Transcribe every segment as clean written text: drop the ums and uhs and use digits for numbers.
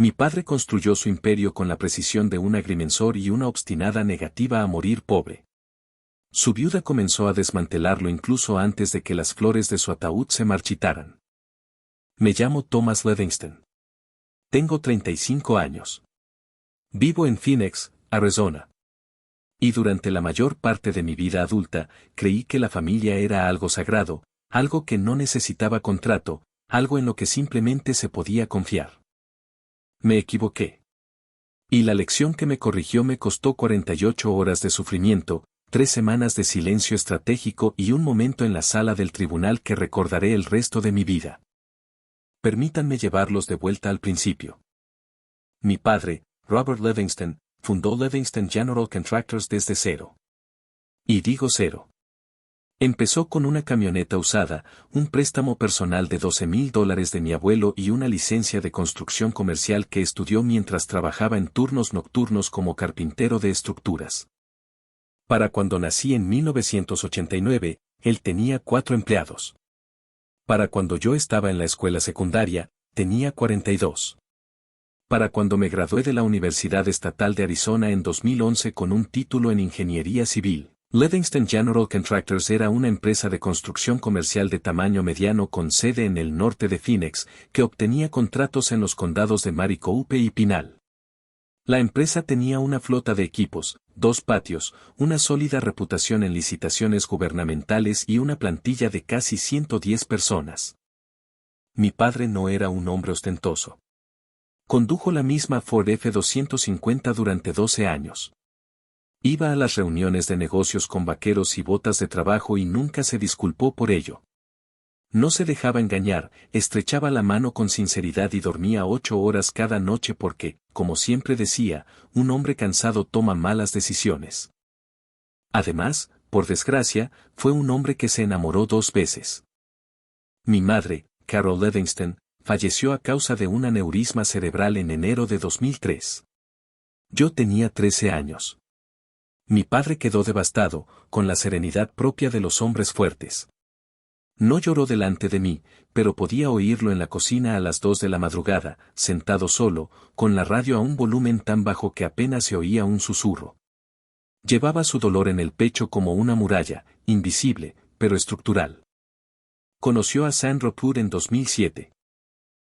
Mi padre construyó su imperio con la precisión de un agrimensor y una obstinada negativa a morir pobre. Su viuda comenzó a desmantelarlo incluso antes de que las flores de su ataúd se marchitaran. Me llamo Thomas Livingston. Tengo 35 años. Vivo en Phoenix, Arizona. Y durante la mayor parte de mi vida adulta, creí que la familia era algo sagrado, algo que no necesitaba contrato, algo en lo que simplemente se podía confiar. Me equivoqué. Y la lección que me corrigió me costó 48 horas de sufrimiento, 3 semanas de silencio estratégico y un momento en la sala del tribunal que recordaré el resto de mi vida. Permítanme llevarlos de vuelta al principio. Mi padre, Robert Livingston, fundó Livingston General Contractors desde cero. Y digo cero. Empezó con una camioneta usada, un préstamo personal de $12,000 de mi abuelo y una licencia de construcción comercial que estudió mientras trabajaba en turnos nocturnos como carpintero de estructuras. Para cuando nací en 1989, él tenía 4 empleados. Para cuando yo estaba en la escuela secundaria, tenía 42. Para cuando me gradué de la Universidad Estatal de Arizona en 2011 con un título en Ingeniería Civil, Livingston General Contractors era una empresa de construcción comercial de tamaño mediano con sede en el norte de Phoenix, que obtenía contratos en los condados de Maricopa y Pinal. La empresa tenía una flota de equipos, 2 patios, una sólida reputación en licitaciones gubernamentales y una plantilla de casi 110 personas. Mi padre no era un hombre ostentoso. Condujo la misma Ford F-250 durante 12 años. Iba a las reuniones de negocios con vaqueros y botas de trabajo y nunca se disculpó por ello. No se dejaba engañar, estrechaba la mano con sinceridad y dormía 8 horas cada noche porque, como siempre decía, un hombre cansado toma malas decisiones. Además, por desgracia, fue un hombre que se enamoró 2 veces. Mi madre, Carol Livingston, falleció a causa de un aneurisma cerebral en enero de 2003. Yo tenía 13 años. Mi padre quedó devastado, con la serenidad propia de los hombres fuertes. No lloró delante de mí, pero podía oírlo en la cocina a las 2 de la madrugada, sentado solo, con la radio a un volumen tan bajo que apenas se oía un susurro. Llevaba su dolor en el pecho como una muralla, invisible, pero estructural. Conoció a Sandra Pur en 2007.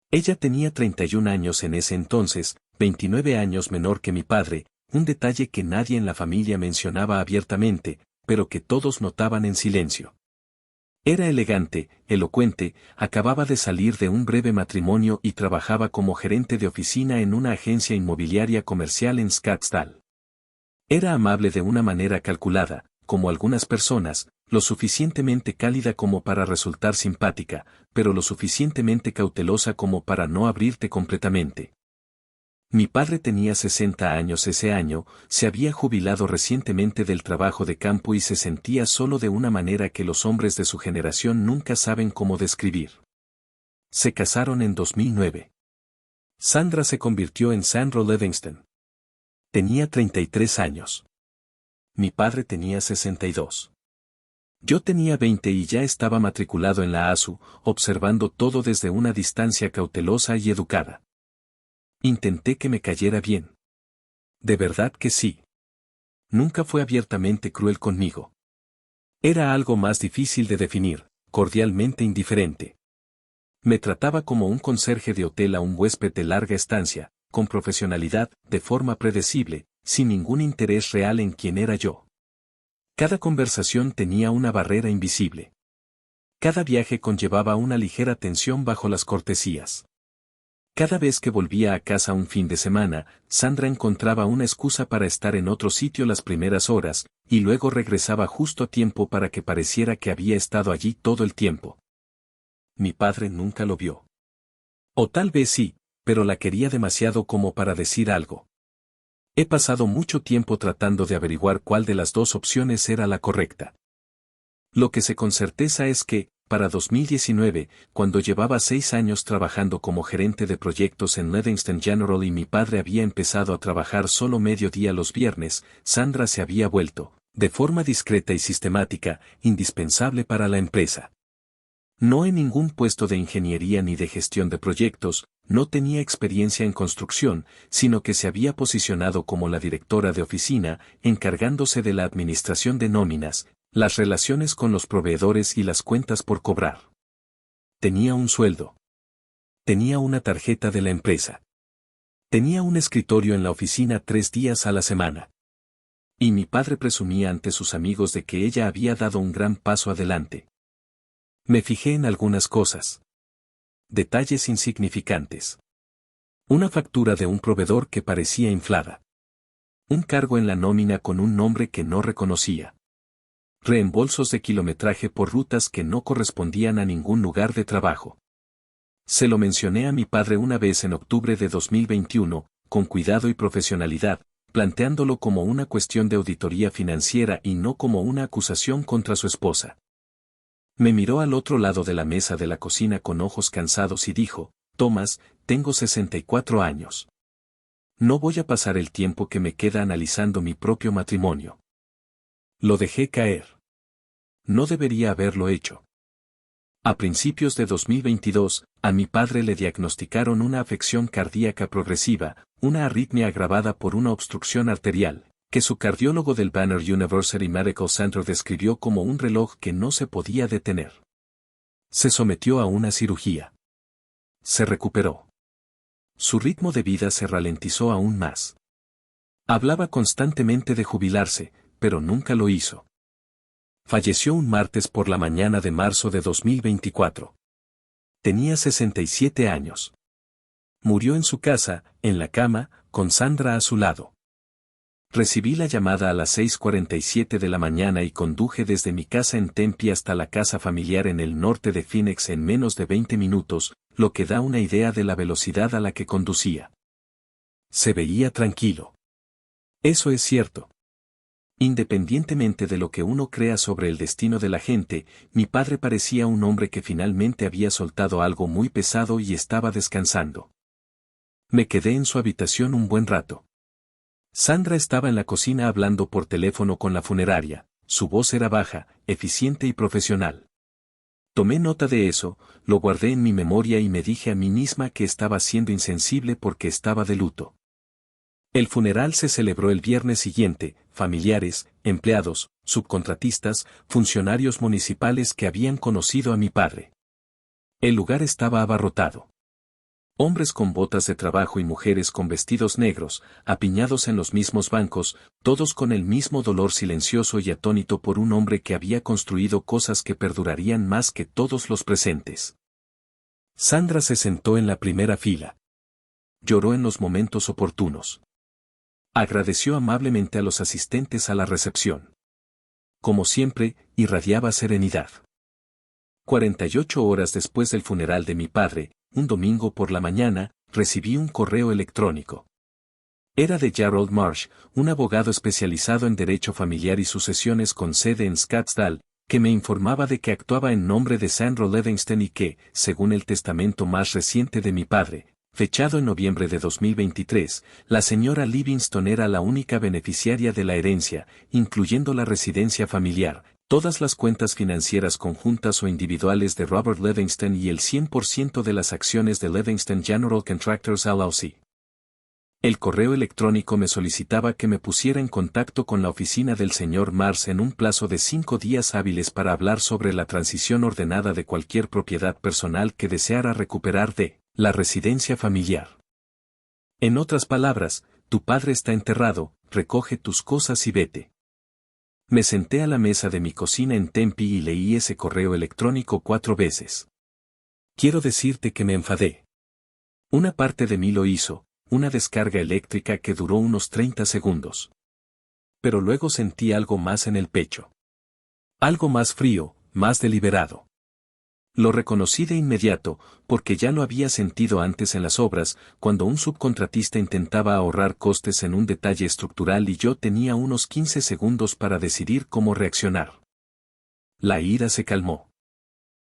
Ella tenía 31 años en ese entonces, 29 años menor que mi padre, un detalle que nadie en la familia mencionaba abiertamente, pero que todos notaban en silencio. Era elegante, elocuente, acababa de salir de un breve matrimonio y trabajaba como gerente de oficina en una agencia inmobiliaria comercial en Scottsdale. Era amable de una manera calculada, como algunas personas, lo suficientemente cálida como para resultar simpática, pero lo suficientemente cautelosa como para no abrirte completamente. Mi padre tenía 60 años ese año, se había jubilado recientemente del trabajo de campo y se sentía solo de una manera que los hombres de su generación nunca saben cómo describir. Se casaron en 2009. Sandra se convirtió en Sandra Livingston. Tenía 33 años. Mi padre tenía 62. Yo tenía 20 y ya estaba matriculado en la ASU, observando todo desde una distancia cautelosa y educada. Intenté que me cayera bien. De verdad que sí. Nunca fue abiertamente cruel conmigo. Era algo más difícil de definir, cordialmente indiferente. Me trataba como un conserje de hotel a un huésped de larga estancia, con profesionalidad, de forma predecible, sin ningún interés real en quién era yo. Cada conversación tenía una barrera invisible. Cada viaje conllevaba una ligera tensión bajo las cortesías. Cada vez que volvía a casa un fin de semana, Sandra encontraba una excusa para estar en otro sitio las primeras horas, y luego regresaba justo a tiempo para que pareciera que había estado allí todo el tiempo. Mi padre nunca lo vio. O tal vez sí, pero la quería demasiado como para decir algo. He pasado mucho tiempo tratando de averiguar cuál de las 2 opciones era la correcta. Lo que sé con certeza es que, para 2019, cuando llevaba 6 años trabajando como gerente de proyectos en Livingston General y mi padre había empezado a trabajar solo mediodía los viernes, Sandra se había vuelto, de forma discreta y sistemática, indispensable para la empresa. No en ningún puesto de ingeniería ni de gestión de proyectos, no tenía experiencia en construcción, sino que se había posicionado como la directora de oficina, encargándose de la administración de nóminas, las relaciones con los proveedores y las cuentas por cobrar. Tenía un sueldo. Tenía una tarjeta de la empresa. Tenía un escritorio en la oficina 3 días a la semana. Y mi padre presumía ante sus amigos de que ella había dado un gran paso adelante. Me fijé en algunas cosas. Detalles insignificantes. Una factura de un proveedor que parecía inflada. Un cargo en la nómina con un nombre que no reconocía. Reembolsos de kilometraje por rutas que no correspondían a ningún lugar de trabajo. Se lo mencioné a mi padre una vez en octubre de 2021, con cuidado y profesionalidad, planteándolo como una cuestión de auditoría financiera y no como una acusación contra su esposa. Me miró al otro lado de la mesa de la cocina con ojos cansados y dijo, Tomás, tengo 64 años. No voy a pasar el tiempo que me queda analizando mi propio matrimonio. Lo dejé caer. No debería haberlo hecho. A principios de 2022, a mi padre le diagnosticaron una afección cardíaca progresiva, una arritmia agravada por una obstrucción arterial, que su cardiólogo del Banner University Medical Center describió como un reloj que no se podía detener. Se sometió a una cirugía. Se recuperó. Su ritmo de vida se ralentizó aún más. Hablaba constantemente de jubilarse, pero nunca lo hizo. Falleció un martes por la mañana de marzo de 2024. Tenía 67 años. Murió en su casa, en la cama, con Sandra a su lado. Recibí la llamada a las 6:47 de la mañana y conduje desde mi casa en Tempe hasta la casa familiar en el norte de Phoenix en menos de 20 minutos, lo que da una idea de la velocidad a la que conducía. Se veía tranquilo. Eso es cierto. Independientemente de lo que uno crea sobre el destino de la gente, mi padre parecía un hombre que finalmente había soltado algo muy pesado y estaba descansando. Me quedé en su habitación un buen rato. Sandra estaba en la cocina hablando por teléfono con la funeraria, su voz era baja, eficiente y profesional. Tomé nota de eso, lo guardé en mi memoria y me dije a mí misma que estaba siendo insensible porque estaba de luto. El funeral se celebró el viernes siguiente, familiares, empleados, subcontratistas, funcionarios municipales que habían conocido a mi padre. El lugar estaba abarrotado. Hombres con botas de trabajo y mujeres con vestidos negros, apiñados en los mismos bancos, todos con el mismo dolor silencioso y atónito por un hombre que había construido cosas que perdurarían más que todos los presentes. Sandra se sentó en la primera fila. Lloró en los momentos oportunos. Agradeció amablemente a los asistentes a la recepción. Como siempre, irradiaba serenidad. 48 horas después del funeral de mi padre, un domingo por la mañana, recibí un correo electrónico. Era de Gerald Marsh, un abogado especializado en derecho familiar y sucesiones con sede en Scottsdale, que me informaba de que actuaba en nombre de Sandra Livingston y que, según el testamento más reciente de mi padre, fechado en noviembre de 2023, la señora Livingston era la única beneficiaria de la herencia, incluyendo la residencia familiar, todas las cuentas financieras conjuntas o individuales de Robert Livingston y el 100% de las acciones de Livingston General Contractors LLC. El correo electrónico me solicitaba que me pusiera en contacto con la oficina del señor Mars en un plazo de 5 días hábiles para hablar sobre la transición ordenada de cualquier propiedad personal que deseara recuperar de la residencia familiar. En otras palabras, tu padre está enterrado, recoge tus cosas y vete. Me senté a la mesa de mi cocina en Tempe y leí ese correo electrónico 4 veces. Quiero decirte que me enfadé. Una parte de mí lo hizo, una descarga eléctrica que duró unos 30 segundos. Pero luego sentí algo más en el pecho. Algo más frío, más deliberado. Lo reconocí de inmediato, porque ya lo había sentido antes en las obras, cuando un subcontratista intentaba ahorrar costes en un detalle estructural y yo tenía unos 15 segundos para decidir cómo reaccionar. La ira se calmó.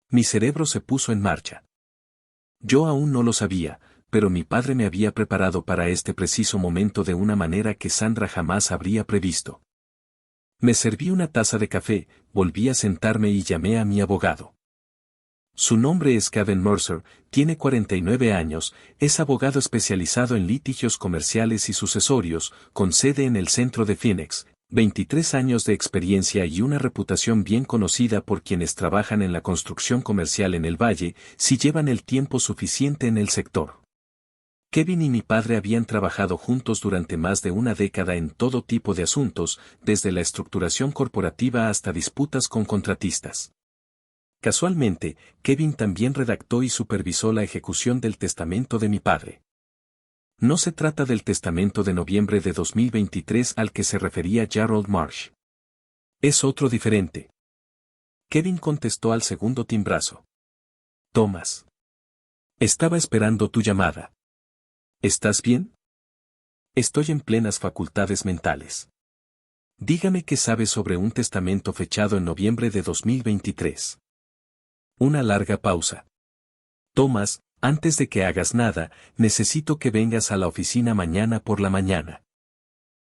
Mi cerebro se puso en marcha. Yo aún no lo sabía, pero mi padre me había preparado para este preciso momento de una manera que Sandra jamás habría previsto. Me serví una taza de café, volví a sentarme y llamé a mi abogado. Su nombre es Kevin Mercer, tiene 49 años, es abogado especializado en litigios comerciales y sucesorios, con sede en el centro de Phoenix, 23 años de experiencia y una reputación bien conocida por quienes trabajan en la construcción comercial en el Valle, si llevan el tiempo suficiente en el sector. Kevin y mi padre habían trabajado juntos durante más de una década en todo tipo de asuntos, desde la estructuración corporativa hasta disputas con contratistas. Casualmente, Kevin también redactó y supervisó la ejecución del testamento de mi padre. No se trata del testamento de noviembre de 2023 al que se refería Gerald Marsh. Es otro diferente. Kevin contestó al segundo timbrazo. Thomas. Estaba esperando tu llamada. ¿Estás bien? Estoy en plenas facultades mentales. Dígame qué sabe sobre un testamento fechado en noviembre de 2023. Una larga pausa. Thomas, antes de que hagas nada, necesito que vengas a la oficina mañana por la mañana.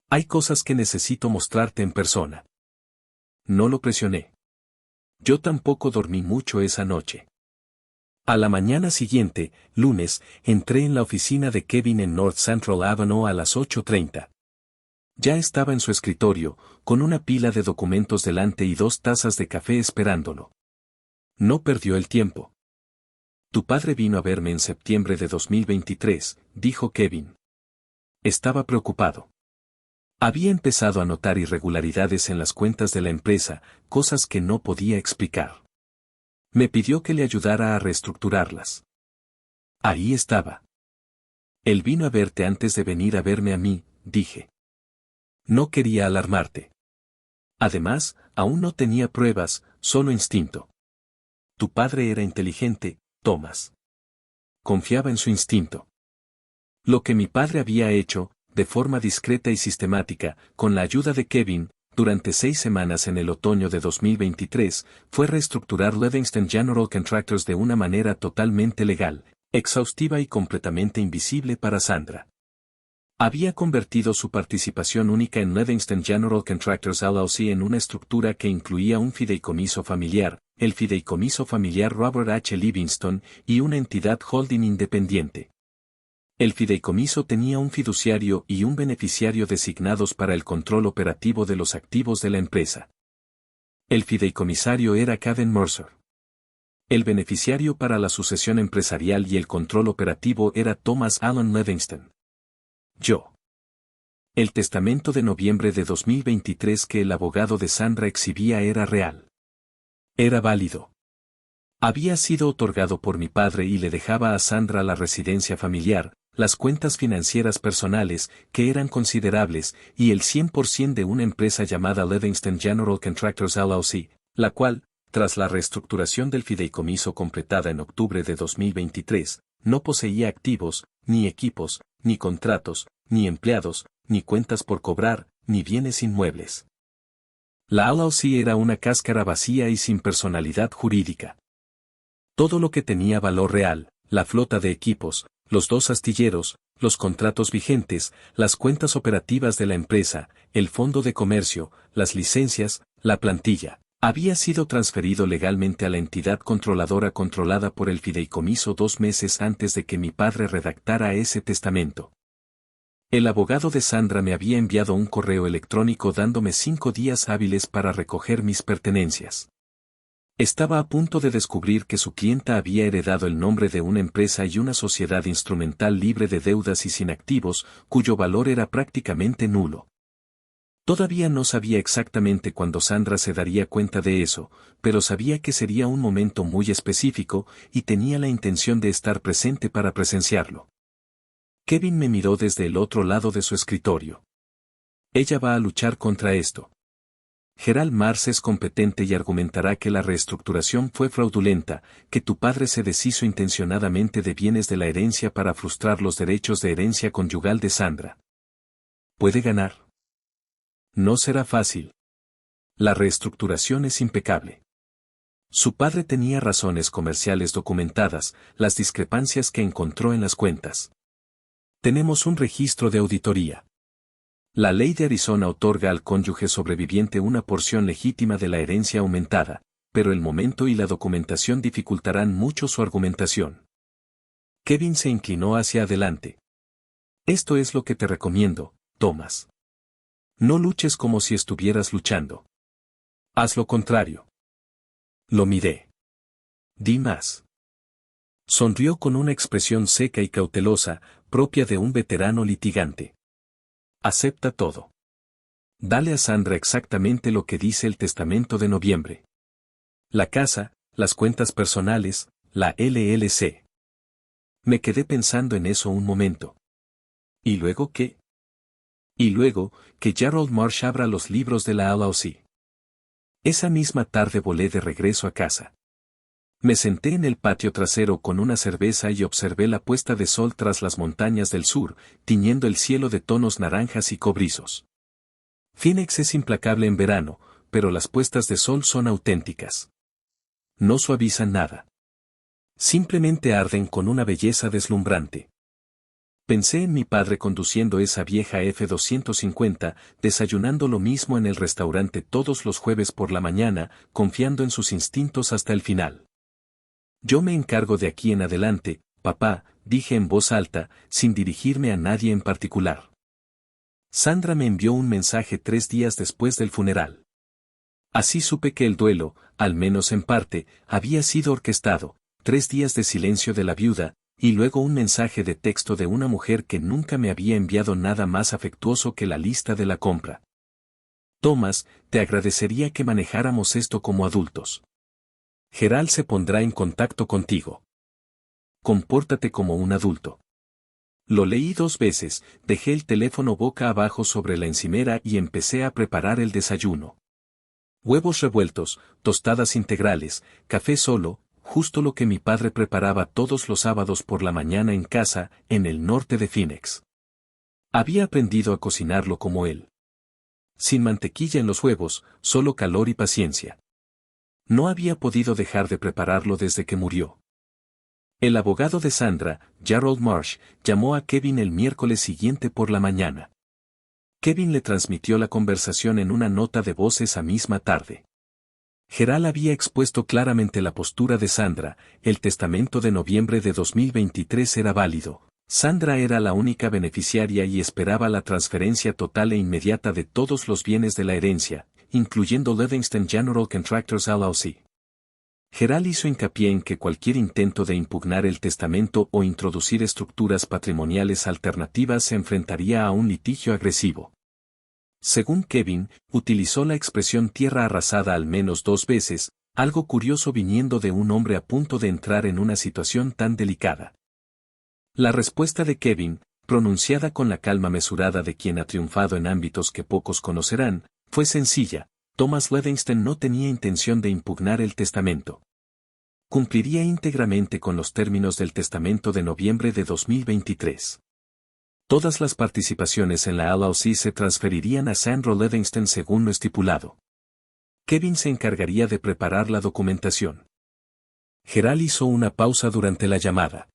Hay cosas que necesito mostrarte en persona. No lo presioné. Yo tampoco dormí mucho esa noche. A la mañana siguiente, lunes, entré en la oficina de Kevin en North Central Avenue a las 8:30. Ya estaba en su escritorio, con una pila de documentos delante y 2 tazas de café esperándolo. No perdió el tiempo. Tu padre vino a verme en septiembre de 2023, dijo Kevin. Estaba preocupado. Había empezado a notar irregularidades en las cuentas de la empresa, cosas que no podía explicar. Me pidió que le ayudara a reestructurarlas. Ahí estaba. Él vino a verte antes de venir a verme a mí, dije. No quería alarmarte. Además, aún no tenía pruebas, solo instinto. Tu padre era inteligente, Thomas. Confiaba en su instinto. Lo que mi padre había hecho, de forma discreta y sistemática, con la ayuda de Kevin, durante 6 semanas en el otoño de 2023, fue reestructurar Livingston General Contractors de una manera totalmente legal, exhaustiva y completamente invisible para Sandra. Había convertido su participación única en Livingston General Contractors LLC en una estructura que incluía un fideicomiso familiar, el fideicomiso familiar Robert H. Livingston, y una entidad holding independiente. El fideicomiso tenía un fiduciario y un beneficiario designados para el control operativo de los activos de la empresa. El fideicomisario era Kevin Mercer. El beneficiario para la sucesión empresarial y el control operativo era Thomas Allen Livingston. Yo. El testamento de noviembre de 2023 que el abogado de Sandra exhibía era real. Era válido. Había sido otorgado por mi padre y le dejaba a Sandra la residencia familiar, las cuentas financieras personales, que eran considerables, y el 100% de una empresa llamada Livingston General Contractors LLC, la cual, tras la reestructuración del fideicomiso completada en octubre de 2023, no poseía activos, ni equipos, ni contratos, ni empleados, ni cuentas por cobrar, ni bienes inmuebles. La LLC era una cáscara vacía y sin personalidad jurídica. Todo lo que tenía valor real, la flota de equipos, los 2 astilleros, los contratos vigentes, las cuentas operativas de la empresa, el fondo de comercio, las licencias, la plantilla, había sido transferido legalmente a la entidad controladora controlada por el fideicomiso 2 meses antes de que mi padre redactara ese testamento. El abogado de Sandra me había enviado un correo electrónico dándome 5 días hábiles para recoger mis pertenencias. Estaba a punto de descubrir que su clienta había heredado el nombre de una empresa y una sociedad instrumental libre de deudas y sin activos, cuyo valor era prácticamente nulo. Todavía no sabía exactamente cuándo Sandra se daría cuenta de eso, pero sabía que sería un momento muy específico, y tenía la intención de estar presente para presenciarlo. Kevin me miró desde el otro lado de su escritorio. Ella va a luchar contra esto. Gerald Marsh es competente y argumentará que la reestructuración fue fraudulenta, que tu padre se deshizo intencionadamente de bienes de la herencia para frustrar los derechos de herencia conyugal de Sandra. ¿Puede ganar? No será fácil. La reestructuración es impecable. Su padre tenía razones comerciales documentadas, las discrepancias que encontró en las cuentas. Tenemos un registro de auditoría. La ley de Arizona otorga al cónyuge sobreviviente una porción legítima de la herencia aumentada, pero el momento y la documentación dificultarán mucho su argumentación. Kevin se inclinó hacia adelante. Esto es lo que te recomiendo, Thomas. No luches como si estuvieras luchando. Haz lo contrario. Lo miré. Di más. Sonrió con una expresión seca y cautelosa, propia de un veterano litigante. Acepta todo. Dale a Sandra exactamente lo que dice el testamento de noviembre. La casa, las cuentas personales, la LLC. Me quedé pensando en eso un momento. ¿Y luego qué? Y luego, que Gerald Marsh abra los libros de la LLC. Esa misma tarde volé de regreso a casa. Me senté en el patio trasero con una cerveza y observé la puesta de sol tras las montañas del sur, tiñendo el cielo de tonos naranjas y cobrizos. Phoenix es implacable en verano, pero las puestas de sol son auténticas. No suavizan nada. Simplemente arden con una belleza deslumbrante. Pensé en mi padre conduciendo esa vieja F-250, desayunando lo mismo en el restaurante todos los jueves por la mañana, confiando en sus instintos hasta el final. Yo me encargo de aquí en adelante, papá, dije en voz alta, sin dirigirme a nadie en particular. Sandra me envió un mensaje 3 días después del funeral. Así supe que el duelo, al menos en parte, había sido orquestado, 3 días de silencio de la viuda, y luego un mensaje de texto de una mujer que nunca me había enviado nada más afectuoso que la lista de la compra. Thomas, te agradecería que manejáramos esto como adultos. Gerald se pondrá en contacto contigo. Compórtate como un adulto. Lo leí 2 veces, dejé el teléfono boca abajo sobre la encimera y empecé a preparar el desayuno. Huevos revueltos, tostadas integrales, café solo, justo lo que mi padre preparaba todos los sábados por la mañana en casa, en el norte de Phoenix. Había aprendido a cocinarlo como él. Sin mantequilla en los huevos, solo calor y paciencia. No había podido dejar de prepararlo desde que murió. El abogado de Sandra, Gerald Marsh, llamó a Kevin el miércoles siguiente por la mañana. Kevin le transmitió la conversación en una nota de voz esa misma tarde. Gerald había expuesto claramente la postura de Sandra, el testamento de noviembre de 2023 era válido, Sandra era la única beneficiaria y esperaba la transferencia total e inmediata de todos los bienes de la herencia, incluyendo Livingston General Contractors LLC. Gerald hizo hincapié en que cualquier intento de impugnar el testamento o introducir estructuras patrimoniales alternativas se enfrentaría a un litigio agresivo. Según Kevin, utilizó la expresión tierra arrasada al menos 2 veces, algo curioso viniendo de un hombre a punto de entrar en una situación tan delicada. La respuesta de Kevin, pronunciada con la calma mesurada de quien ha triunfado en ámbitos que pocos conocerán, fue sencilla. Thomas Livingston no tenía intención de impugnar el testamento. Cumpliría íntegramente con los términos del testamento de noviembre de 2023. Todas las participaciones en la LLC se transferirían a Sandra Livingston según lo estipulado. Kevin se encargaría de preparar la documentación. Gerald hizo una pausa durante la llamada.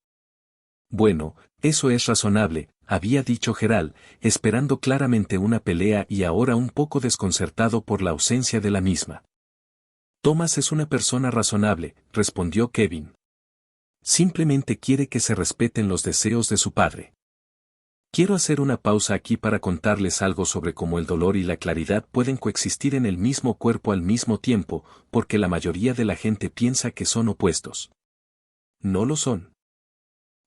Bueno, eso es razonable, había dicho Gerald, esperando claramente una pelea y ahora un poco desconcertado por la ausencia de la misma. Thomas es una persona razonable, respondió Kevin. Simplemente quiere que se respeten los deseos de su padre. Quiero hacer una pausa aquí para contarles algo sobre cómo el dolor y la claridad pueden coexistir en el mismo cuerpo al mismo tiempo, porque la mayoría de la gente piensa que son opuestos. No lo son.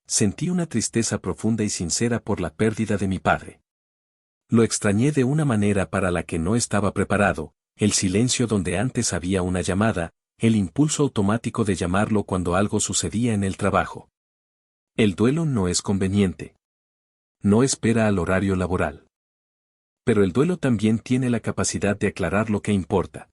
Sentí una tristeza profunda y sincera por la pérdida de mi padre. Lo extrañé de una manera para la que no estaba preparado, el silencio donde antes había una llamada, el impulso automático de llamarlo cuando algo sucedía en el trabajo. El duelo no es conveniente. No espera al horario laboral. Pero el duelo también tiene la capacidad de aclarar lo que importa.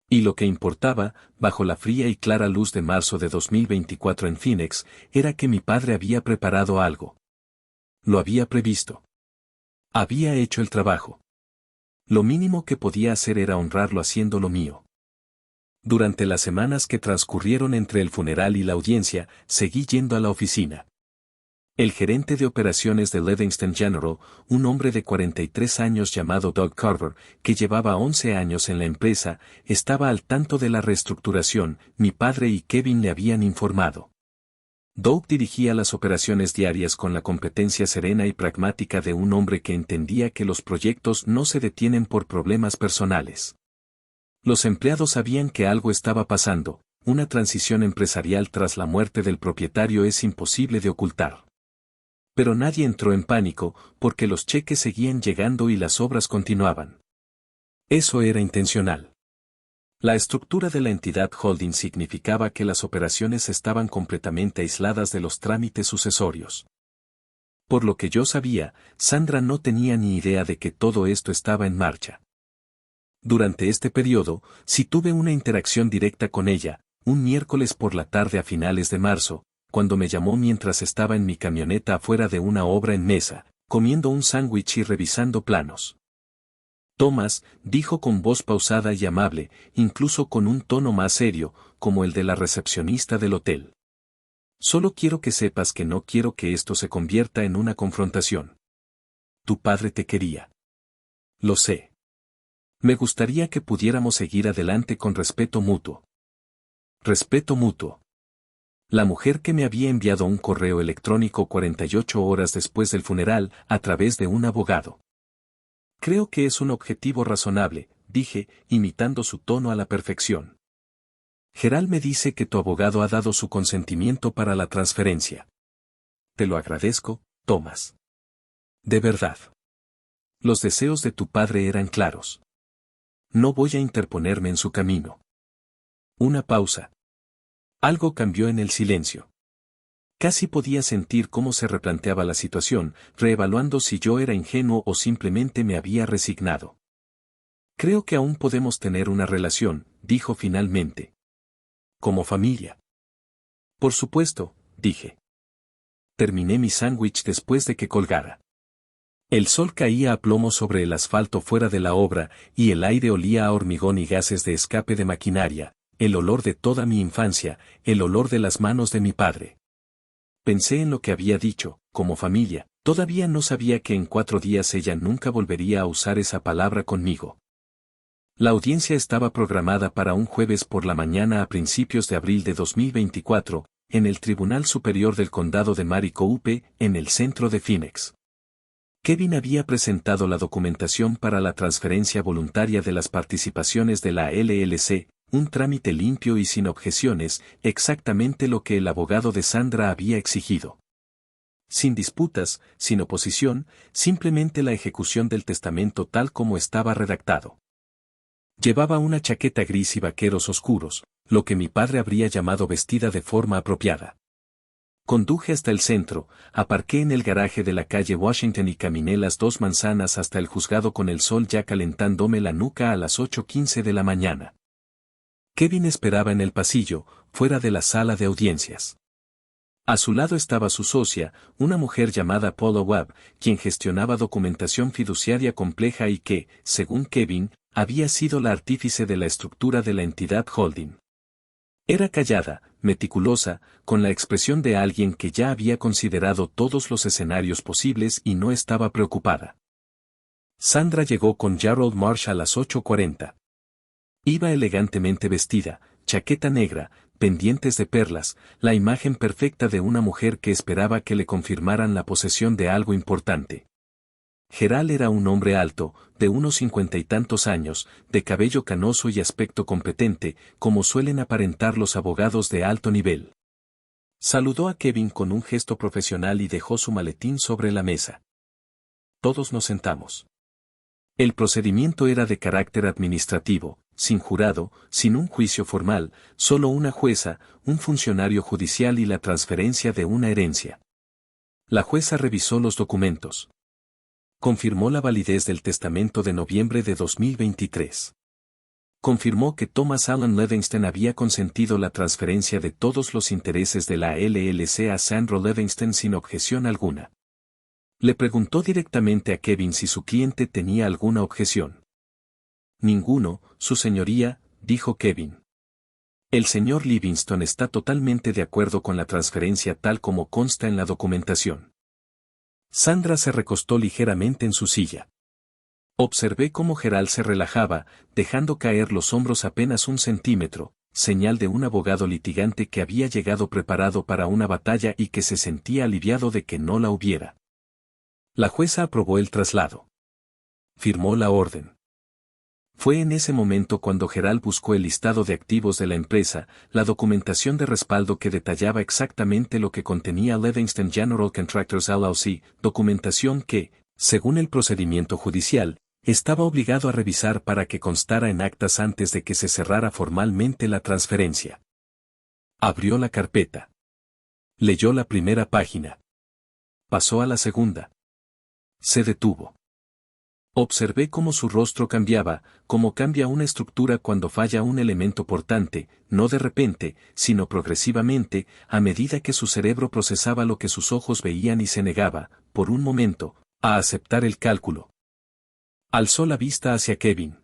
Y lo que importaba, bajo la fría y clara luz de marzo de 2024 en Phoenix, era que mi padre había preparado algo. Lo había previsto. Había hecho el trabajo. Lo mínimo que podía hacer era honrarlo haciendo lo mío. Durante las semanas que transcurrieron entre el funeral y la audiencia, seguí yendo a la oficina. El gerente de operaciones de Livingston General, un hombre de 43 años llamado Doug Carver, que llevaba 11 años en la empresa, estaba al tanto de la reestructuración. Mi padre y Kevin le habían informado. Doug dirigía las operaciones diarias con la competencia serena y pragmática de un hombre que entendía que los proyectos no se detienen por problemas personales. Los empleados sabían que algo estaba pasando. Una transición empresarial tras la muerte del propietario es imposible de ocultar. Pero nadie entró en pánico, porque los cheques seguían llegando y las obras continuaban. Eso era intencional. La estructura de la entidad holding significaba que las operaciones estaban completamente aisladas de los trámites sucesorios. Por lo que yo sabía, Sandra no tenía ni idea de que todo esto estaba en marcha. Durante este periodo, sí tuve una interacción directa con ella, un miércoles por la tarde a finales de marzo, cuando me llamó mientras estaba en mi camioneta afuera de una obra en Mesa, comiendo un sándwich y revisando planos. Thomas, dijo con voz pausada y amable, incluso con un tono más serio, como el de la recepcionista del hotel. Solo quiero que sepas que no quiero que esto se convierta en una confrontación. Tu padre te quería. Lo sé. Me gustaría que pudiéramos seguir adelante con respeto mutuo. Respeto mutuo. La mujer que me había enviado un correo electrónico 48 horas después del funeral, a través de un abogado. Creo que es un objetivo razonable, dije, imitando su tono a la perfección. Gerald me dice que tu abogado ha dado su consentimiento para la transferencia. Te lo agradezco, Thomas. De verdad. Los deseos de tu padre eran claros. No voy a interponerme en su camino. Una pausa. Algo cambió en el silencio. Casi podía sentir cómo se replanteaba la situación, reevaluando si yo era ingenuo o simplemente me había resignado. Creo que aún podemos tener una relación, dijo finalmente. Como familia. Por supuesto, dije. Terminé mi sándwich después de que colgara. El sol caía a plomo sobre el asfalto fuera de la obra, y el aire olía a hormigón y gases de escape de maquinaria, el olor de toda mi infancia, el olor de las manos de mi padre. Pensé en lo que había dicho, como familia, todavía no sabía que en 4 días ella nunca volvería a usar esa palabra conmigo. La audiencia estaba programada para un jueves por la mañana a principios de abril de 2024, en el Tribunal Superior del Condado de Maricopa, en el centro de Phoenix. Kevin había presentado la documentación para la transferencia voluntaria de las participaciones de la LLC, un trámite limpio y sin objeciones, exactamente lo que el abogado de Sandra había exigido. Sin disputas, sin oposición, simplemente la ejecución del testamento tal como estaba redactado. Llevaba una chaqueta gris y vaqueros oscuros, lo que mi padre habría llamado vestida de forma apropiada. Conduje hasta el centro, aparqué en el garaje de la calle Washington y caminé las 2 manzanas hasta el juzgado con el sol ya calentándome la nuca a las 8:15 de la mañana. Kevin esperaba en el pasillo, fuera de la sala de audiencias. A su lado estaba su socia, una mujer llamada Paula Webb, quien gestionaba documentación fiduciaria compleja y que, según Kevin, había sido la artífice de la estructura de la entidad holding. Era callada, meticulosa, con la expresión de alguien que ya había considerado todos los escenarios posibles y no estaba preocupada. Sandra llegó con Gerald Marsh a las 8:40. Iba elegantemente vestida, chaqueta negra, pendientes de perlas, la imagen perfecta de una mujer que esperaba que le confirmaran la posesión de algo importante. Gerald era un hombre alto, de unos 50 y tantos años, de cabello canoso y aspecto competente, como suelen aparentar los abogados de alto nivel. Saludó a Kevin con un gesto profesional y dejó su maletín sobre la mesa. Todos nos sentamos. El procedimiento era de carácter administrativo, sin jurado, sin un juicio formal, solo una jueza, un funcionario judicial y la transferencia de una herencia. La jueza revisó los documentos. Confirmó la validez del testamento de noviembre de 2023. Confirmó que Thomas Allen Livingston había consentido la transferencia de todos los intereses de la LLC a Sandra Livingston sin objeción alguna. Le preguntó directamente a Kevin si su cliente tenía alguna objeción. Ninguno, su señoría, dijo Kevin. El señor Livingston está totalmente de acuerdo con la transferencia tal como consta en la documentación. Sandra se recostó ligeramente en su silla. Observé cómo Gerald se relajaba, dejando caer los hombros apenas 1 centímetro, señal de un abogado litigante que había llegado preparado para una batalla y que se sentía aliviado de que no la hubiera. La jueza aprobó el traslado. Firmó la orden. Fue en ese momento cuando Gerald buscó el listado de activos de la empresa, la documentación de respaldo que detallaba exactamente lo que contenía Livingston General Contractors LLC, documentación que, según el procedimiento judicial, estaba obligado a revisar para que constara en actas antes de que se cerrara formalmente la transferencia. Abrió la carpeta. Leyó la primera página. Pasó a la segunda. Se detuvo. Observé cómo su rostro cambiaba, como cambia una estructura cuando falla un elemento portante, no de repente, sino progresivamente, a medida que su cerebro procesaba lo que sus ojos veían y se negaba, por un momento, a aceptar el cálculo. Alzó la vista hacia Kevin.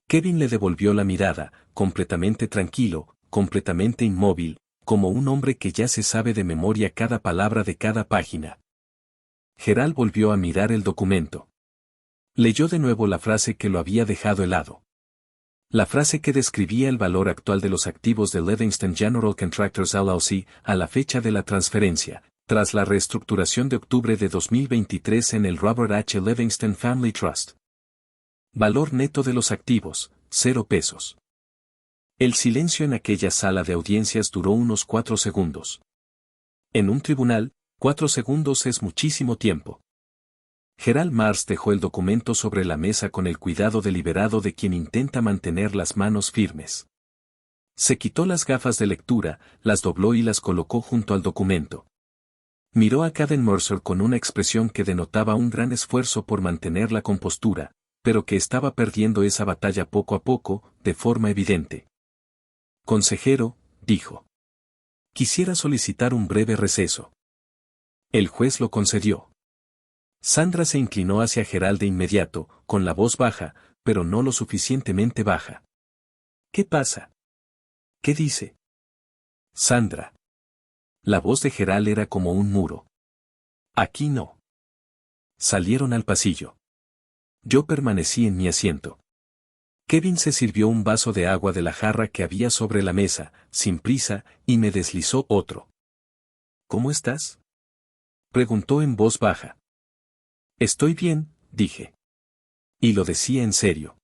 Kevin le devolvió la mirada, completamente tranquilo, completamente inmóvil, como un hombre que ya se sabe de memoria cada palabra de cada página. Gerald volvió a mirar el documento. Leyó de nuevo la frase que lo había dejado helado. La frase que describía el valor actual de los activos de Livingston General Contractors LLC a la fecha de la transferencia, tras la reestructuración de octubre de 2023 en el Robert H. Livingston Family Trust. Valor neto de los activos, 0 pesos. El silencio en aquella sala de audiencias duró unos 4 segundos. En un tribunal, 4 segundos es muchísimo tiempo. Gerald Mars dejó el documento sobre la mesa con el cuidado deliberado de quien intenta mantener las manos firmes. Se quitó las gafas de lectura, las dobló y las colocó junto al documento. Miró a Caden Mercer con una expresión que denotaba un gran esfuerzo por mantener la compostura, pero que estaba perdiendo esa batalla poco a poco, de forma evidente. Consejero, dijo. Quisiera solicitar un breve receso. El juez lo concedió. Sandra se inclinó hacia Gerald de inmediato, con la voz baja, pero no lo suficientemente baja. ¿Qué pasa? ¿Qué dice? Sandra. La voz de Gerald era como un muro. Aquí no. Salieron al pasillo. Yo permanecí en mi asiento. Kevin se sirvió un vaso de agua de la jarra que había sobre la mesa, sin prisa, y me deslizó otro. ¿Cómo estás? Preguntó en voz baja. Estoy bien, dije. Y lo decía en serio.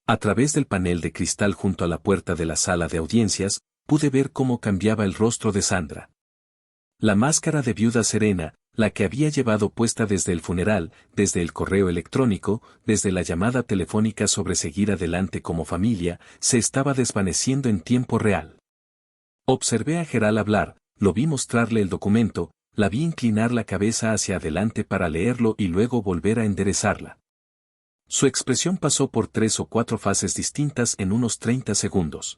A través del panel de cristal junto a la puerta de la sala de audiencias, pude ver cómo cambiaba el rostro de Sandra. La máscara de viuda serena, la que había llevado puesta desde el funeral, desde el correo electrónico, desde la llamada telefónica sobre seguir adelante como familia, se estaba desvaneciendo en tiempo real. Observé a Gerald hablar, lo vi mostrarle el documento, la vi inclinar la cabeza hacia adelante para leerlo y luego volver a enderezarla. Su expresión pasó por 3 o 4 fases distintas en unos 30 segundos.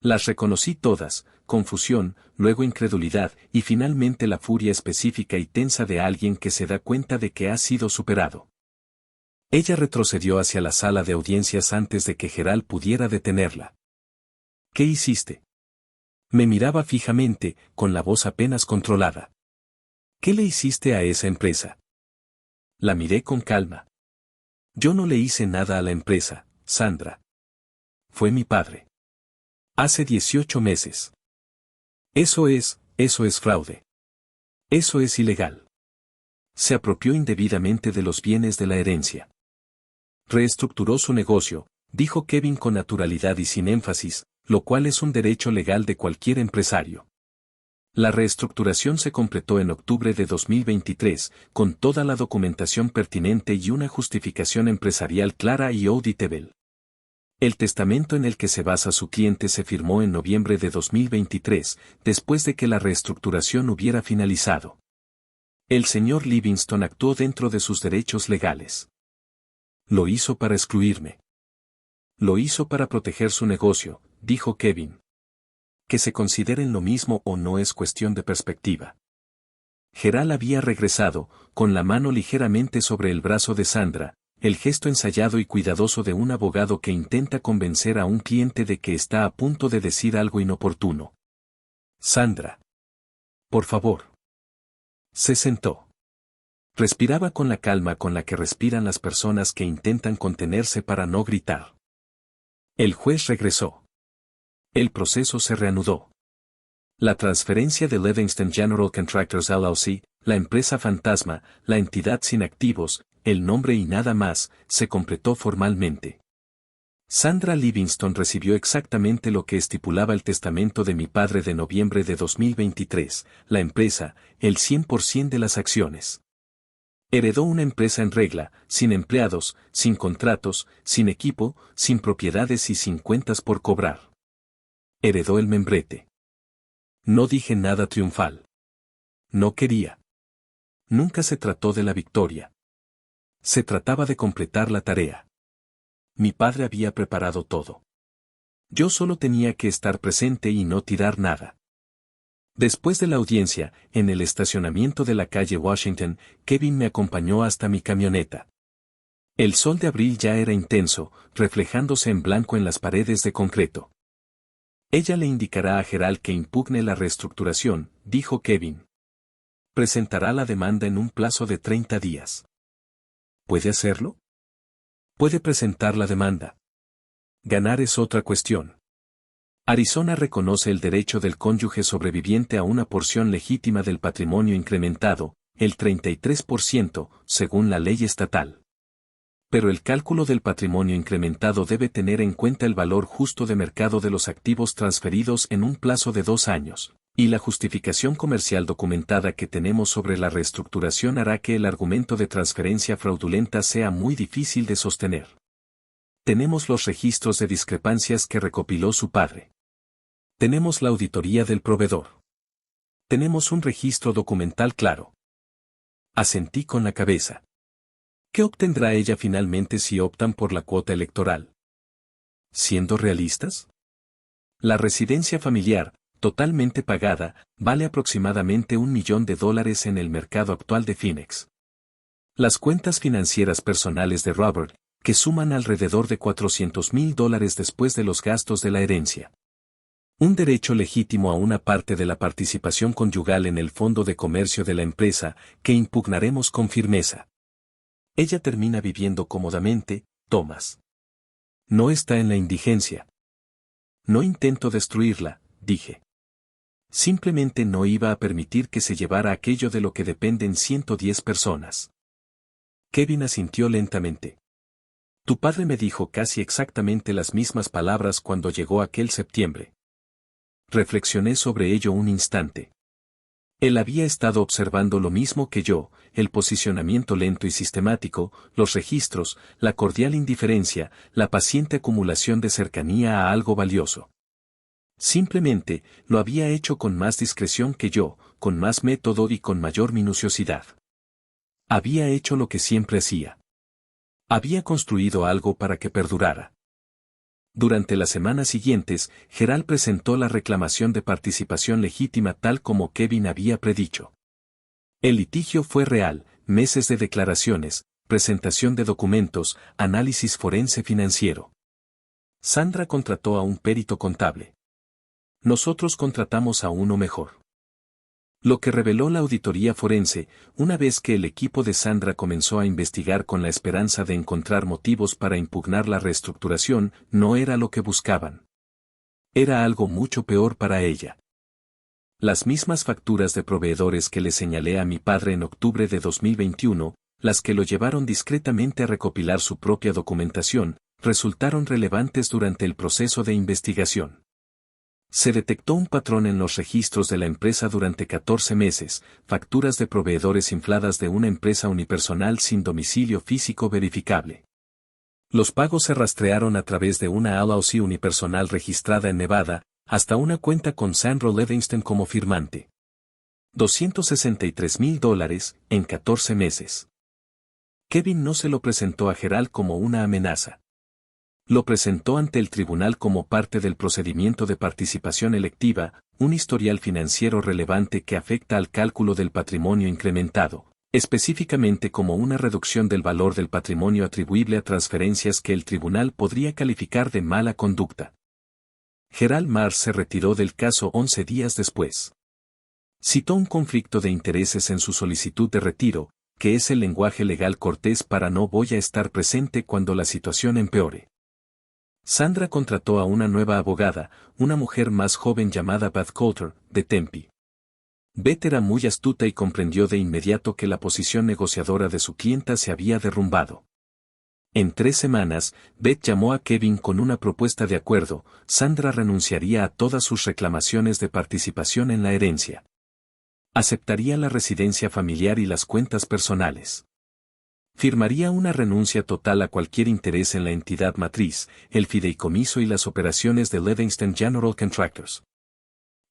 Las reconocí todas, confusión, luego incredulidad y finalmente la furia específica y tensa de alguien que se da cuenta de que ha sido superado. Ella retrocedió hacia la sala de audiencias antes de que Gerald pudiera detenerla. ¿Qué hiciste? Me miraba fijamente, con la voz apenas controlada. ¿Qué le hiciste a esa empresa? La miré con calma. Yo no le hice nada a la empresa, Sandra. Fue mi padre. Hace 18 meses. Eso es fraude. Eso es ilegal. Se apropió indebidamente de los bienes de la herencia. Reestructuró su negocio, dijo Kevin con naturalidad y sin énfasis, lo cual es un derecho legal de cualquier empresario. La reestructuración se completó en octubre de 2023, con toda la documentación pertinente y una justificación empresarial clara y auditable. El testamento en el que se basa su cliente se firmó en noviembre de 2023, después de que la reestructuración hubiera finalizado. El señor Livingston actuó dentro de sus derechos legales. Lo hizo para excluirme. Lo hizo para proteger su negocio, dijo Kevin. Que se consideren lo mismo o no es cuestión de perspectiva. Gerald había regresado, con la mano ligeramente sobre el brazo de Sandra, el gesto ensayado y cuidadoso de un abogado que intenta convencer a un cliente de que está a punto de decir algo inoportuno. Sandra. Por favor. Se sentó. Respiraba con la calma con la que respiran las personas que intentan contenerse para no gritar. El juez regresó. El proceso se reanudó. La transferencia de Livingston General Contractors LLC, la empresa fantasma, la entidad sin activos, el nombre y nada más, se completó formalmente. Sandra Livingston recibió exactamente lo que estipulaba el testamento de mi padre de noviembre de 2023, la empresa, el 100% de las acciones. Heredó una empresa en regla, sin empleados, sin contratos, sin equipo, sin propiedades y sin cuentas por cobrar. Heredó el membrete. No dije nada triunfal. No quería. Nunca se trató de la victoria. Se trataba de completar la tarea. Mi padre había preparado todo. Yo solo tenía que estar presente y no tirar nada. Después de la audiencia, en el estacionamiento de la calle Washington, Kevin me acompañó hasta mi camioneta. El sol de abril ya era intenso, reflejándose en blanco en las paredes de concreto. Ella le indicará a Gerald que impugne la reestructuración, dijo Kevin. Presentará la demanda en un plazo de 30 días. ¿Puede hacerlo? Puede presentar la demanda. Ganar es otra cuestión. Arizona reconoce el derecho del cónyuge sobreviviente a una porción legítima del patrimonio incrementado, el 33%, según la ley estatal. Pero el cálculo del patrimonio incrementado debe tener en cuenta el valor justo de mercado de los activos transferidos en un plazo de 2 años, y la justificación comercial documentada que tenemos sobre la reestructuración hará que el argumento de transferencia fraudulenta sea muy difícil de sostener. Tenemos los registros de discrepancias que recopiló su padre. Tenemos la auditoría del proveedor. Tenemos un registro documental claro. Asentí con la cabeza. ¿Qué obtendrá ella finalmente si optan por la cuota electoral? ¿Siendo realistas? La residencia familiar, totalmente pagada, vale aproximadamente $1 millón en el mercado actual de Phoenix. Las cuentas financieras personales de Robert, que suman alrededor de $400,000 después de los gastos de la herencia. Un derecho legítimo a una parte de la participación conyugal en el fondo de comercio de la empresa, que impugnaremos con firmeza. Ella termina viviendo cómodamente, Thomas. No está en la indigencia. No intento destruirla, dije. Simplemente no iba a permitir que se llevara aquello de lo que dependen 110 personas. Kevin asintió lentamente. Tu padre me dijo casi exactamente las mismas palabras cuando llegó aquel septiembre. Reflexioné sobre ello un instante. Él había estado observando lo mismo que yo, el posicionamiento lento y sistemático, los registros, la cordial indiferencia, la paciente acumulación de cercanía a algo valioso. Simplemente, lo había hecho con más discreción que yo, con más método y con mayor minuciosidad. Había hecho lo que siempre hacía. Había construido algo para que perdurara. Durante las semanas siguientes, Gerald presentó la reclamación de participación legítima tal como Kevin había predicho. El litigio fue real, meses de declaraciones, presentación de documentos, análisis forense financiero. Sandra contrató a un perito contable. Nosotros contratamos a uno mejor. Lo que reveló la auditoría forense, una vez que el equipo de Sandra comenzó a investigar con la esperanza de encontrar motivos para impugnar la reestructuración, no era lo que buscaban. Era algo mucho peor para ella. Las mismas facturas de proveedores que le señalé a mi padre en octubre de 2021, las que lo llevaron discretamente a recopilar su propia documentación, resultaron relevantes durante el proceso de investigación. Se detectó un patrón en los registros de la empresa durante 14 meses, facturas de proveedores infladas de una empresa unipersonal sin domicilio físico verificable. Los pagos se rastrearon a través de una LLC unipersonal registrada en Nevada, hasta una cuenta con Sandra Livingston como firmante. $263,000 en 14 meses. Kevin no se lo presentó a Gerald como una amenaza. Lo presentó ante el tribunal como parte del procedimiento de participación electiva, un historial financiero relevante que afecta al cálculo del patrimonio incrementado, Específicamente como una reducción del valor del patrimonio atribuible a transferencias que el tribunal podría calificar de mala conducta. Gerald Mars se retiró del caso 11 días después. Citó un conflicto de intereses en su solicitud de retiro, que es el lenguaje legal cortés para no voy a estar presente cuando la situación empeore. Sandra contrató a una nueva abogada, una mujer más joven llamada Beth Coulter, de Tempe. Beth era muy astuta y comprendió de inmediato que la posición negociadora de su clienta se había derrumbado. En 3 semanas, Beth llamó a Kevin con una propuesta de acuerdo. Sandra renunciaría a todas sus reclamaciones de participación en la herencia. Aceptaría la residencia familiar y las cuentas personales. Firmaría una renuncia total a cualquier interés en la entidad matriz, el fideicomiso y las operaciones de Livingston General Contractors.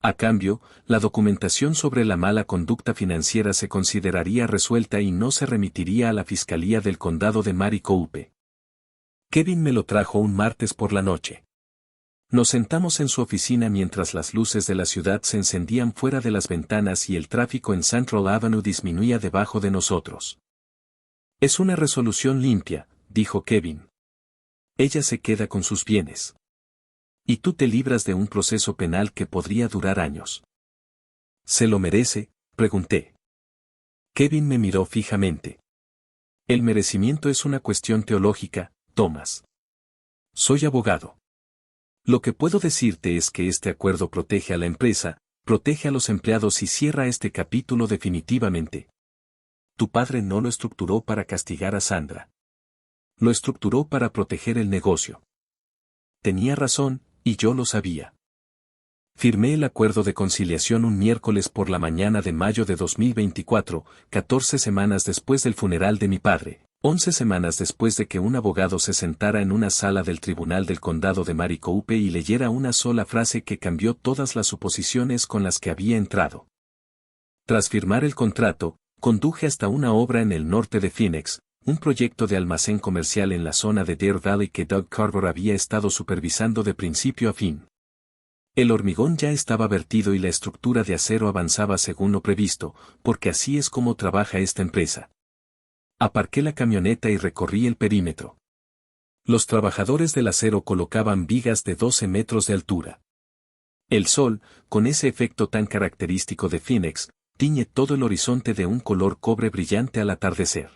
A cambio, la documentación sobre la mala conducta financiera se consideraría resuelta y no se remitiría a la Fiscalía del Condado de Maricopa. Kevin me lo trajo un martes por la noche. Nos sentamos en su oficina mientras las luces de la ciudad se encendían fuera de las ventanas y el tráfico en Central Avenue disminuía debajo de nosotros. Es una resolución limpia, dijo Kevin. Ella se queda con sus bienes. Y tú te libras de un proceso penal que podría durar años. ¿Se lo merece?, pregunté. Kevin me miró fijamente. El merecimiento es una cuestión teológica, Thomas. Soy abogado. Lo que puedo decirte es que este acuerdo protege a la empresa, protege a los empleados y cierra este capítulo definitivamente. Tu padre no lo estructuró para castigar a Sandra. Lo estructuró para proteger el negocio. Tenía razón, y yo lo sabía. Firmé el acuerdo de conciliación un miércoles por la mañana de mayo de 2024, 14 semanas después del funeral de mi padre, 11 semanas después de que un abogado se sentara en una sala del Tribunal del Condado de Maricopa y leyera una sola frase que cambió todas las suposiciones con las que había entrado. Tras firmar el contrato, conduje hasta una obra en el norte de Phoenix, un proyecto de almacén comercial en la zona de Deer Valley que Doug Carver había estado supervisando de principio a fin. El hormigón ya estaba vertido y la estructura de acero avanzaba según lo previsto, porque así es como trabaja esta empresa. Aparqué la camioneta y recorrí el perímetro. Los trabajadores del acero colocaban vigas de 12 metros de altura. El sol, con ese efecto tan característico de Phoenix, tiñe todo el horizonte de un color cobre brillante al atardecer.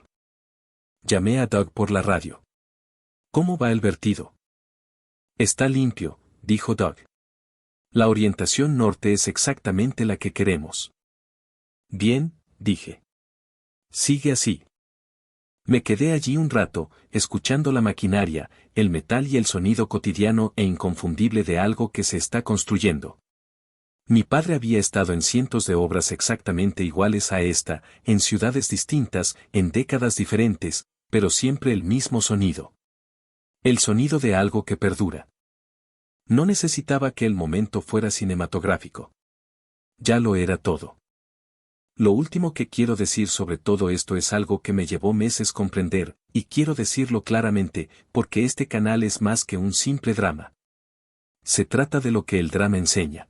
Llamé a Doug por la radio. ¿Cómo va el vertido? Está limpio, dijo Doug. La orientación norte es exactamente la que queremos. Bien, dije. Sigue así. Me quedé allí un rato, escuchando la maquinaria, el metal y el sonido cotidiano e inconfundible de algo que se está construyendo. Mi padre había estado en cientos de obras exactamente iguales a esta, en ciudades distintas, en décadas diferentes, pero siempre el mismo sonido. El sonido de algo que perdura. No necesitaba que el momento fuera cinematográfico. Ya lo era todo. Lo último que quiero decir sobre todo esto es algo que me llevó meses comprender, y quiero decirlo claramente, porque este canal es más que un simple drama. Se trata de lo que el drama enseña.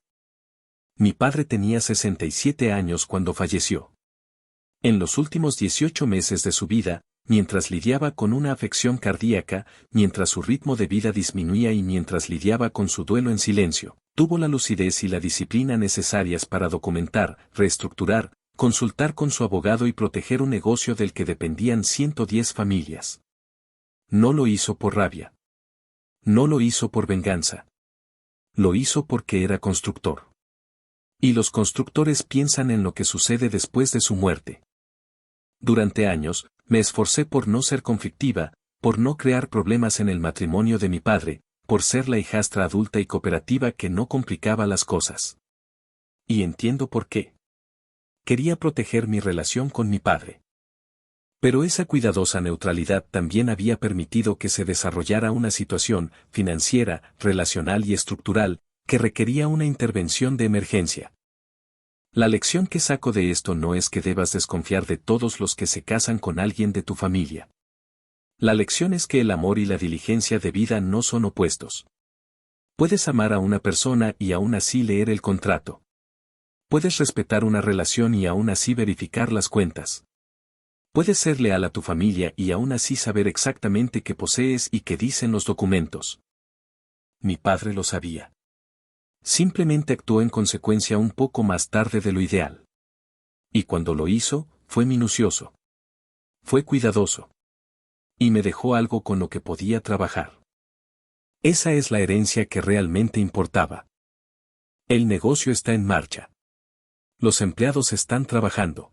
Mi padre tenía 67 años cuando falleció. En los últimos 18 meses de su vida, mientras lidiaba con una afección cardíaca, mientras su ritmo de vida disminuía y mientras lidiaba con su duelo en silencio, tuvo la lucidez y la disciplina necesarias para documentar, reestructurar, consultar con su abogado y proteger un negocio del que dependían 110 familias. No lo hizo por rabia. No lo hizo por venganza. Lo hizo porque era constructor. Y los constructores piensan en lo que sucede después de su muerte. Durante años, me esforcé por no ser conflictiva, por no crear problemas en el matrimonio de mi padre, por ser la hijastra adulta y cooperativa que no complicaba las cosas. Y entiendo por qué. Quería proteger mi relación con mi padre. Pero esa cuidadosa neutralidad también había permitido que se desarrollara una situación financiera, relacional y estructural, que requería una intervención de emergencia. La lección que saco de esto no es que debas desconfiar de todos los que se casan con alguien de tu familia. La lección es que el amor y la diligencia de vida no son opuestos. Puedes amar a una persona y aún así leer el contrato. Puedes respetar una relación y aún así verificar las cuentas. Puedes ser leal a tu familia y aún así saber exactamente qué posees y qué dicen los documentos. Mi padre lo sabía. Simplemente actuó en consecuencia un poco más tarde de lo ideal. Y cuando lo hizo, fue minucioso. Fue cuidadoso. Y me dejó algo con lo que podía trabajar. Esa es la herencia que realmente importaba. El negocio está en marcha. Los empleados están trabajando.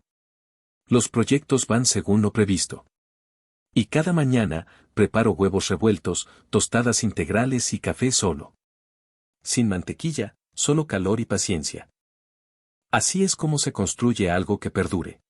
Los proyectos van según lo previsto. Y cada mañana, preparo huevos revueltos, tostadas integrales y café solo. Sin mantequilla, solo calor y paciencia. Así es como se construye algo que perdure.